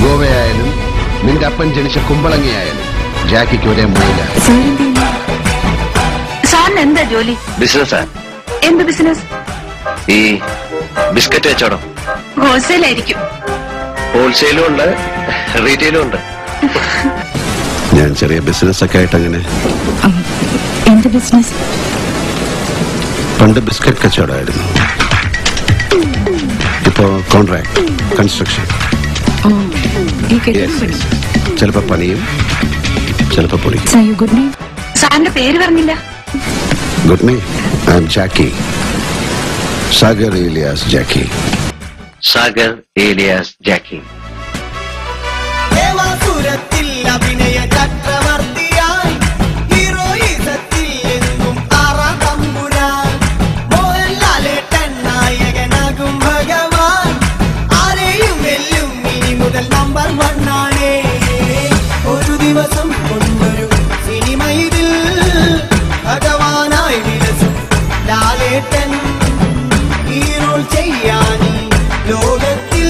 ഗോവയായാലും നിന്റെ അപ്പൻ ജനിച്ച കുമ്പളങ്ങിയായാലും ജാക്കിക്ക് ഒരേ മുയില. സാറിന് എന്താ ജോലി? ബിസിനസ്സാ. എന്ത് ബിസിനസ്? ഈ ബിസ്ക്കറ്റ് കച്ചവടം. ഹോൾസെയിൽ ആയിരിക്കും. ഹോൾസെയിലും ഉണ്ട്, റീറ്റെയിലും ഉണ്ട്. ഞാൻ ചെറിയ ബിസിനസ് ഒക്കെ ആയിട്ട് അങ്ങനെ. എന്ത് ബിസിനസ്? പണ്ട് ബിസ്ക്കറ്റ് കച്ചവടമായിരുന്നു, ഇപ്പോ കോൺട്രാക്ട് കൺസ്ട്രക്ഷൻ. ചിലപ്പോ പണിയും ചിലപ്പോ പൊളിക്കും. സാറിന്റെ പേര് പറഞ്ഞില്ല. ഗുഡ് മീ, ഐ എം ജാക്കി. സാഗർ ഏലിയാസ് ജാക്കി. സാഗർ ഏലിയാസ് ജാക്കി. അഭിനയ ചക്രവർത്തിയായി ഹീറോയിസത്തിൽ എന്നും ആറാം തമ്പുരാൻ. മോഹൻലാലേട്ടൻ നായകനാകും ഭഗവാൻ. ആരെയും വെല്ലും ഇനി മുതൽ നമ്പർ 1 ആണ്. ഒരു ദിവസം കൊണ്ടൊരു സിനിമ ഇതിൽ ഭഗവാനായി വിലസും ലാലേട്ടൻ. ഹീറോ ചെയ്യാൻ ലോകത്തിൽ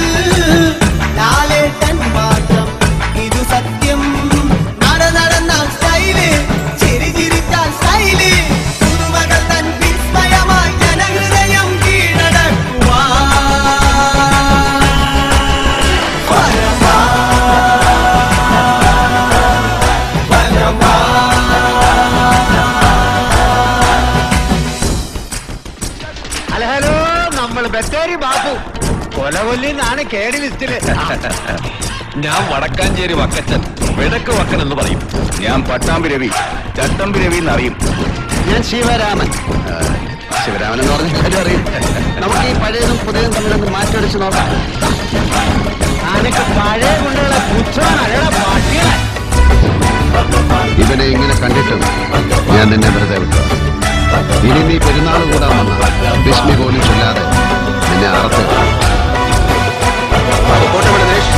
ലാലേട്ടൻ മാത്രം. ഇതു സത്യം. നടന്നാൽ സ്റ്റൈല്, ചിരി ചിരിച്ചാൽ സ്റ്റൈല്. പുതുമകൾ തൻ വിസ്മയമായി ജനഹൃദയം കീഴടക്കുവാൻ. ഹലോ, നമ്മൾ ബത്തേരി ബാബു കൊലകൊല്ലിന്നാണ് കേടി ലിസ്റ്റില്. ഞാൻ വടക്കാഞ്ചേരി വക്കച്ചൻ, വിടക്ക് വക്കൻ എന്ന് പറയും. ഞാൻ പട്ടാമ്പി രവി, ചട്ടമ്പി രവി എന്നറിയും. ഞാൻ ശിവരാമൻ. ശിവരാമൻ എന്ന് പറഞ്ഞ കാര്യം അറിയും. നമുക്ക് ഈ പഴയതും പുതിയതും തമ്മിലൊന്ന് മാറ്റിവെച്ച് നോക്കാം. ആനക്ക് പഴയ കുട്ടികളെ പുച്ഛാനല്ല പാട്ടികളെ. ഇവനെ ഇങ്ങനെ കണ്ടിട്ടും ഞാൻ നിന്നെ വെറുതെ വിട്ടു. ഇനി നീ പെരുന്നാൾ കൂടാൻ വന്ന ഭീഷ്മി പോലും ചൊല്ലാതെ നിന്നെ അറത്ത്. കോട്ടമ ദിനേശ്